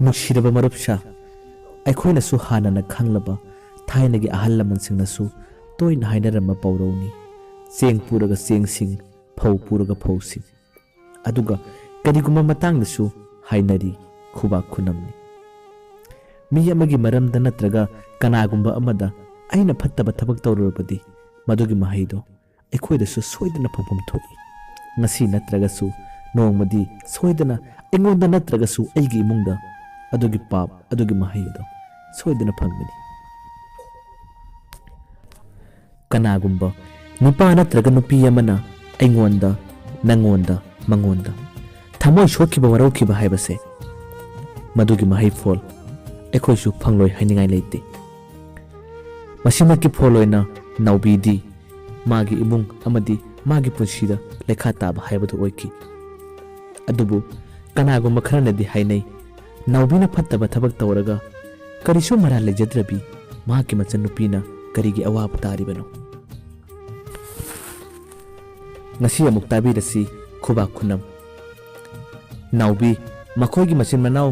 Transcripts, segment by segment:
नुसिरबा मरुपसा अखोइनसु हानना खंगलबा थाइनगी अहल लमनसिंगनसु तोइन हाइनरम पौरौनी चेंग पुरगा चेंगसिंग फौ पुरगा फौसिंग अदुगा करिगुमा मतंगदसु हाइनरी खुबा खुनमनी मी अमगी मरमदा नत्रगा कनागुंबा अमदा अइना फत्तबा थबक तौरबदी मदुगी महैदो अखोइदसु सोइदना फंफम थोई ngasi natragasu nongmadi soidana engonda natragasu aigi imungda adugi pap adugi mahaido soidana phangmani kanagumba nupa natraga nupi amana engonda nangonda mangonda thamoi shokhiba warokhiba haibase madugi mahai fol ekhoisu phangloi hainingai leite masimaki foloina naubidi magi imung amadi magi punsida lekha taba haibadu oiki adubu kanago makharana di hainai naubina fattaba thabak tawraga karisu mara lejadrabi magi machan nupina karigi awab taribano ngasi amuk tabirasi khuba khunam naubi makhoi gi machin manau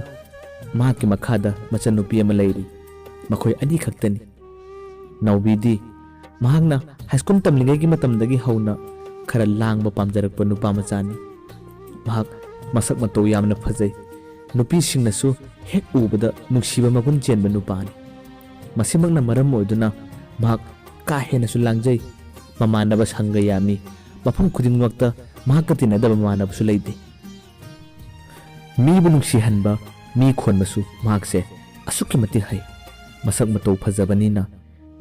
magi makhada machan nupi ama leiri makhoi ani khaktani naubi di mahangna high school tamlingai gi matamdagi hauna खरा लांग पामजरप नुपा मचानी मसक मतौ यामना फजै नुपी सिंगनसु हेक उबदा नुक्सिबा मगुन चेनबा नुपानी मसिमकना मरम ओइदुना महाक का हेनसु लांगजै ममानबा संग यामी मफम खुदिंगवक्ता महाक तिनदबा ममानबसु लैदे मीबु नुक्सि हनबा मी खोनबसु महाकसे असुकि मति है मसक मतौ फजबनिना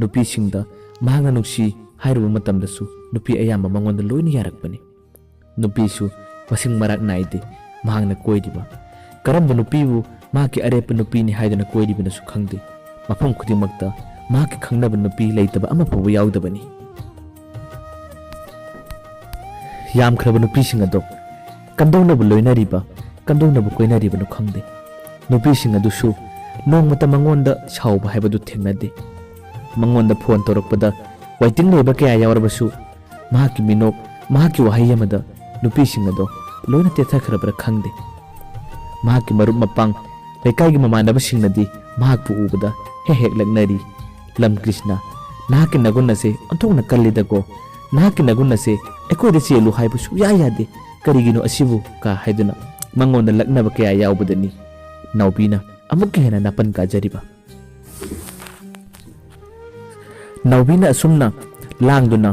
नुपी सिंगदा महागना नुक्सि हाइरुबा मतमदसु नुपी अयामा मंगोंदा लोइना यारकपनि नुपीसु मसिंग मराक नाइदे महांगना कोइदिबा करम नुपीबु माकी अरेप नुपीनि हाइदना कोइदिबनसु खंगदे मफम खुदिमक्ता माकी खंगनबा नुपी लेतबा अमा फबु याउदबनि यामख्रबा नुपीसिंग अदो कंदौनबु लोइनारिबा कंदौनबु कोइनारिबनु खंगदे नुपीसिंग अदुसु नोंमता मंगोंदा साउबा हाइबदु थेंगनदे मंगोंदा phone तोरकपदा waiting leba kaya yawarbasu mahaki minok mahaki wahai amada nupi singado loina tetha kharabra khangde mahaki marup mapang lekai gi mamanaba singnadi mahakpu ubada hek lagnari lam krishna nahaki nagunna se antongna kallidago nahaki nagunna se ekoi de chelu haibusu ya yade karigino asibu ka haiduna mangonda lagnaba kaya yawbudani naubina amuk hena napan ka jariba नाउबीना असुमना लांगदुना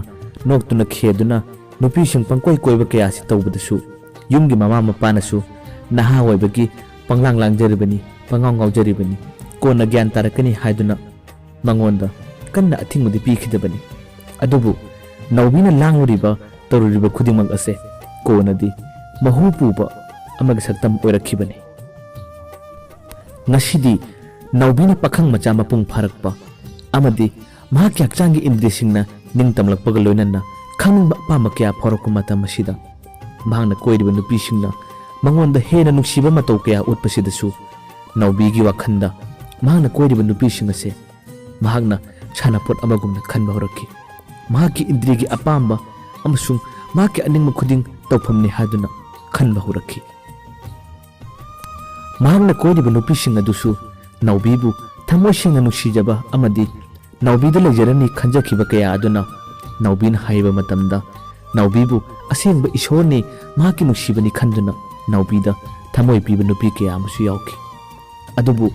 नोक्तुना खेदुना नुपीसिंग पंकोय कोइबा कयासि तौबदसु युमगी मामा मपानसु नहा होइबगी पंगलांग लांगजरिबनी पंगांग गावजरिबनी कोना ज्ञान तारकनी हाइदुना मंगोंदा कन्ना अथिंगुदि पीखिदबनी अदुबु नाउबीना लांगुरिबा तरुरिबा खुदिमक असे कोनादि महु पुबा अमग सक्तम ओइरखिबनी ngasidi नाउबीना पखंग मचा मपुंग फारकपा अमदि महाकी हक्चांगी इंद्रियसिंगना निंगतमलकपगा लोइनना खंगबा पामा कया फरकु मता मसिदा महांगना कोइरिबा नुपीसिंगना मंगोंदा हेना नुक्सिबा मतौ कया उत्पसिदसु नाउबीगी वाखंदा महांगना कोइरिबा नुपीसिंगसे महांगना छानापोट अमगुमना खनबा होरखि महाकी इंद्रियगी अपांबा अमसुंग महाकी अनिंगमा खुदिंग तौफमनि हादुना खनबा होरखि महांगना कोइरिबा नुपीसिंग अदुसु नाउबीबु थमोइसिंगना नुक्सिजबा अमदि नाउबीदा लेजरनी खंजखिबा कया अदुना नाउबीना हाइबा मतमदा नाउबीबु असेंबा ईश्वरनी महाकी नुक्सिबनी खंदुना नाउबीदा थमोइ पीबा नुपी कया अमसु याउखि अदुबु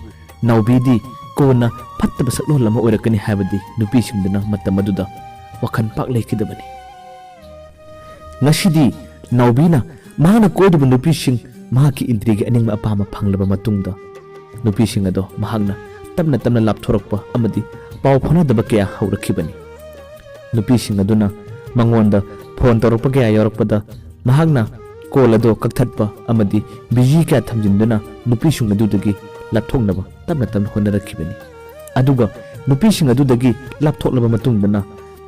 नाउबीदी कोना फत्तबा सकलोल अमा ओइरकनी हाइबदी नुपीसिंगदना मतम अदुदा वखन पाक लेखिदबनी ngashidi नाउबीना महाना कोइदबा नुपीसिंग महाकी इंद्रियगी अनिंगमा अपामा फंगलबा मतुंगदा नुपीसिंग अदो महागना तमना तमना लापथोरकपा अमदी पाव फनदबा कया हौरखिबनी नुपीसिंग अदुना मंगोंदा फोन तौरकपा कया यावरकपदा महागना कॉल अदो कक्थटपा अमदी बिजी कया थमजिंदुना नुपीसिंग अदुदगी लापथोंनबा तमना तमना होनरखिबनी अदुगा नुपीसिंग अदुदगी लापथोकलबा मतुंगदना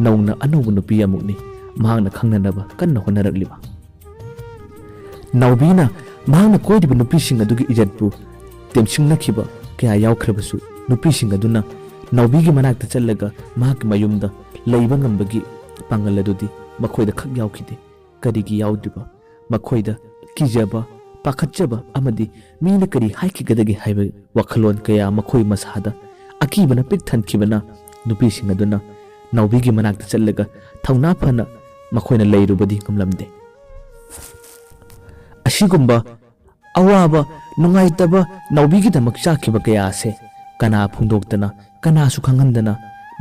नौना अनौबा नुपी अमुकनी महागना खंगननबा कन्ना होनरकलिबा नाउबीना महागना कोइदिबा नुपीसिंग अदुगी इजतपु तेमसिंगनखिबा कया यावख्रबसु नुपीसिंग अदुना नाउबीगी मनाक्ता चलगा महाकी मयुमदा लैबा ngambagi pangal adudi makhoida khak yaukide karigi yaudriba makhoida kijaba पाखꯠचब अमदी Meena करी हाइखिगदगे हाइब वखलोन कया मखोय मसादा अकीबना पिक थनखिबना नुपीसिंग अदुना नौबीगी मनाक्ता चल्लगा थौना फना मखोयना लैरुबदी गमलमदे अशिगुंबा अवाबा नुंगाइतबा नौबीगी दमक चाखिबा कया से कना फुंदोक्तना कना सु खंगंदना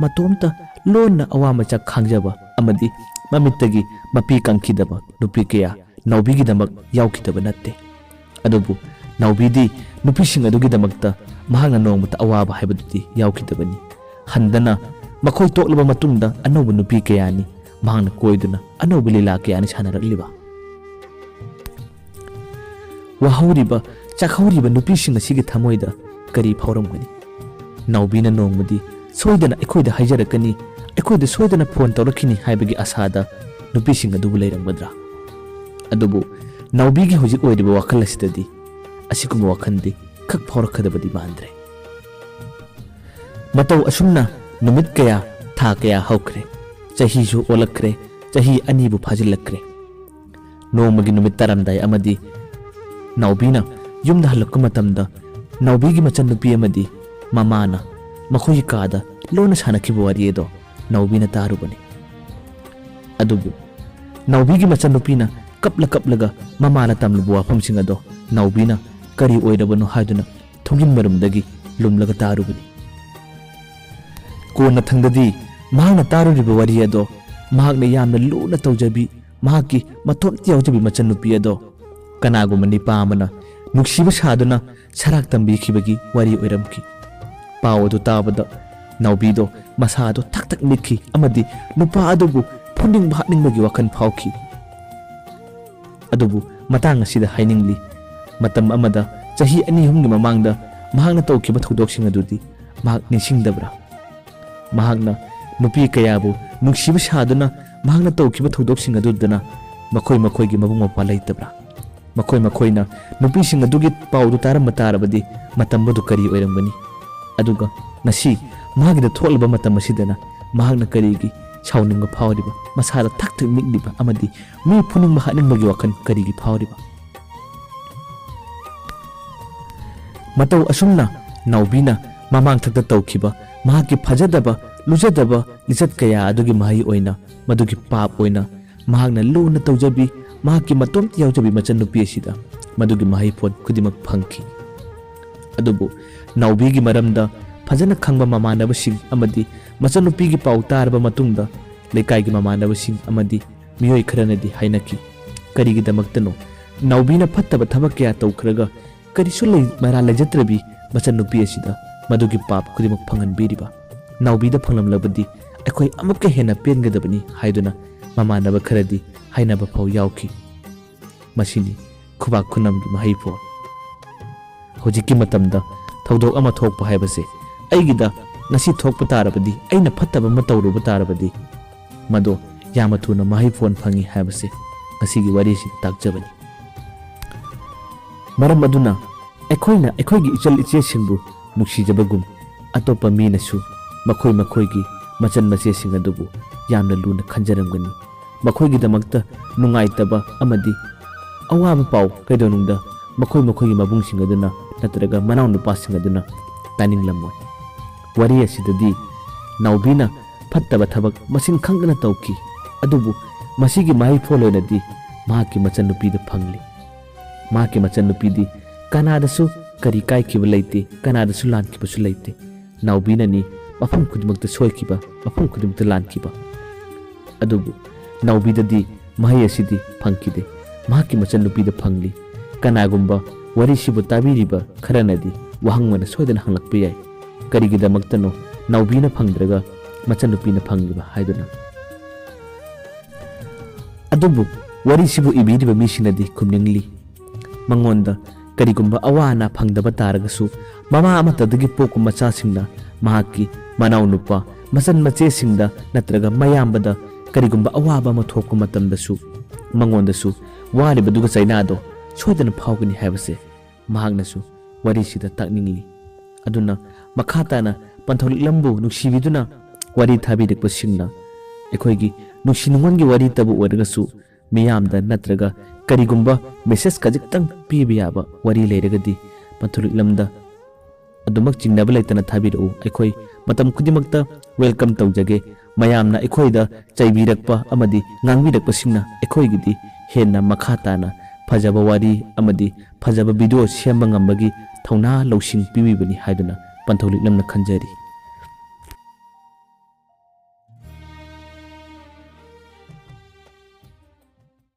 मतोमता लोन अवा मचा खांगजबा अमदी ममित्तगी मपी कंखिदबा नुपी कया नौबीगी दमक याउखिदबा नत्ते अदुबु नौबीदी नुपीसिंग अदुगी दमकता महांगना नोंगमता अवाबा हाइबदुदी याउखिदबनी हंदना मखोय तोक्लबा मतुंगदा अनौबा नुपी कयानी महांगना कोइदुना अनौबा लीला कयानी सानरलिबा वहाउरिबा चाखौरिबा नुपीसिंग असिगी थमोइदा करी फावरमगनी नौबीना नोंगमदी सोइदना अखोइदा हाइजरकनी अखोइदा सोइदना फोन तौरखिनी हाइबगी आसादा नुपीसिंग अदुबु लैरंगमद्रा अदुबु नौबीगी हुजिक ओइदिबा वाखल असिददी असिकुम वाखंदी खक फावरखदबदी मांद्रे मतौ असुमना नुमित कया था कया हौखरे चहीजु ओलखरे चही अनीबु फाजिलखरे नोमगी नुमित तरमदाय अमदी नौबीना युमदा हलक्क मतमदा नौबीगी मचन नुपी अमदी ममाना मखोई कादा लोना सानखिबा वारियेदो नौबीना तारुबनी अदुबु नौबीगी मचन नुपीना कपलगा ममाना तमलबु वाफमसिंग अदो नौबीना करी ओइरबनो हाइदुना थोंगिन मरमदगी लुमलगा तारुबनी कोना थंगददी महांगना तारुरिबा वारी अदो महांगना यामना लूना तौजबी महांगी मथोन यावजबी मचन नुपी अदो कनागुम निपा अमना नुक्सिबा सादुना सराक तंबीखिबगी वारी ओइरमखि पाव अदु ताबदा नौबीदो मसादो थक थक मिखि अमदी नुपा अदुबु फुनिंग भानिंगबगी वखन फावखि अदुबु मतांग असिदा हाइनिंगली मतम अमदा चही अनि हुमगी ममांगदा महांगना तौखिबा थौदोक्सिंग अदुदी महांग निसिंगदब्रा महांगना नुपी कयाबु नुक्सिबा सादुना महांगना तौखिबा थौदोक्सिंग अदुदना मखोय मखोयगी मबुंग मपा लैतब्रा मखोय मखोयना नुपीसिंग अदुगी पाउदु तारम तारबदी मतम बदु करी ओइरंगबनी अदुगा नसी महागिदा थोलबा मतम असिदना महांगना करीगी छाउनिंग फावरिबा मसादा थक थक निगदिबा अमदी मी फुनिंग हानिंगबगी वखन करीगी फावरिबा मतौ असुमना नौबीना ममांग थक्ता तौखिबा महाकी फजदबा लुजदबा लिचत कया अदुगी महई ओइना मदुगी पाप ओइना महांगना लूना तौजबी महाकी मतोम यावजबी मचन नुपी असिदा मदुगी महई फोन खुदिमक फंखि अदुबु नौबीगी मरमदा फजन खंगबा ममानबसिंग अमदी मचन नुपीगी पाउ तारबा मतुंगदा लेकाइगी ममानबसिंग अमदी मियोय खरनदी हाइनकी करिगी दमक्तनो नौबीना फत्तबा थबक कया तौखरगा करिसु लै मरा लैजत्रबी मचन नुपी असिदा मदुगी पाप खुदिमक फंगनबीरिबा नौबीदा फंगलमलबदी अखोय अमुक हेना पेनगदबनी हाइदुना ममानब खरदी हाइनबा फाउ यावखि मसिनी खुबा खुनमगी महई फोन होजिकी मतमदा थौदोक अमा थोकपा हाइबसे अैगिदा नसी थोकपा तारबदी अैना फत्तबा अमा तौरुबा तारबदी मदो याम थुना महई फोन फंगी हाइबसे ngasiगी warisi takjabani maram aduna अखोइना अखोइगी इचल इचेसिंबु नुक्सिजबगुम अतोपा मीनसु मखोइ मखोइगी मचन मचेसिंग अदुबु यामना लुना खंजरमगनी मखोइगी दमक्ता नुंगाइतबा अमदी अवाबा पाउ कैदोनुंगदा मखोइ मखोइगी मबुंगसिंग अदुना नत्रगा मनाउ नुपासिंग अदुना तानिंगलमोय वारी असिददी नौबीना फत्तबा थबक मसिन खंगना तौकी अदुबु मसिगी माइ फोलोनदी माकी मचन नुपीद फंगली माकी मचन नुपीदी कनादसु करी काइखिबा लैते कनादसु लानखिबसु लैते नौबीनानी मफम खुदिमक्ता सोइखिबा मफम खुदिमक्ता लानखिबा अदुबु नौबीददी महै असिदी फंखिदे माकी मचन नुपीद फंगली कनागुंबा वरिसिबु ताबिरिबा खरनदी वहंगमना सोइदना हंगलक्पा याय करिगिदमक्तनो नौबीना फंगद्रगा मचन नुपीना फंगलिबा हाइदुना अदुबु वरिसिबु इबिरिबा मिसिनदी खुमनिंगली मंगोंदा करिगुंबा अवाना फंगदबा तारगसु ममा अमतदगी पोकु मचासिंगना महाकी मनाउ नुपा मचन मचेसिंगदा नत्रगा मयामबदा करिगुंबा अवाबा अमा थोकु मतमदसु मंगोंदसु वारिबदुगा चाइनादो सोइदना फावगनी हाइबसे महागनसु वरिसिदा ताकनिंगली अदुना मखाताना पंथौलिलंबु नुक्सिबिदुना वारी थाबिरकपसिंगना अखोइगी नुक्सिनुंगनगी वारी तबु ओरगसु मियामदा नत्रगा करिगुंबा मेसेज खजिक्तंग पीबा याबा वरी लेरगदी पंथुलिकलमदा अदुमक चिंगनाबा लेतना थाबिरउ अखोई मतम खुदिमक्ता वेलकम तौजगे मयामना अखोइदा चैबिरक्पा अमदी ngangbirक्पसिंगना अखोइगिदी हेन्ना मखा ताना फजबा वारी अमदी फजबा वीडियो सेम्बा ngambagi थौना लौसिंग पीबिबनी हाइदुना पंथौलिकलमना खंजरी।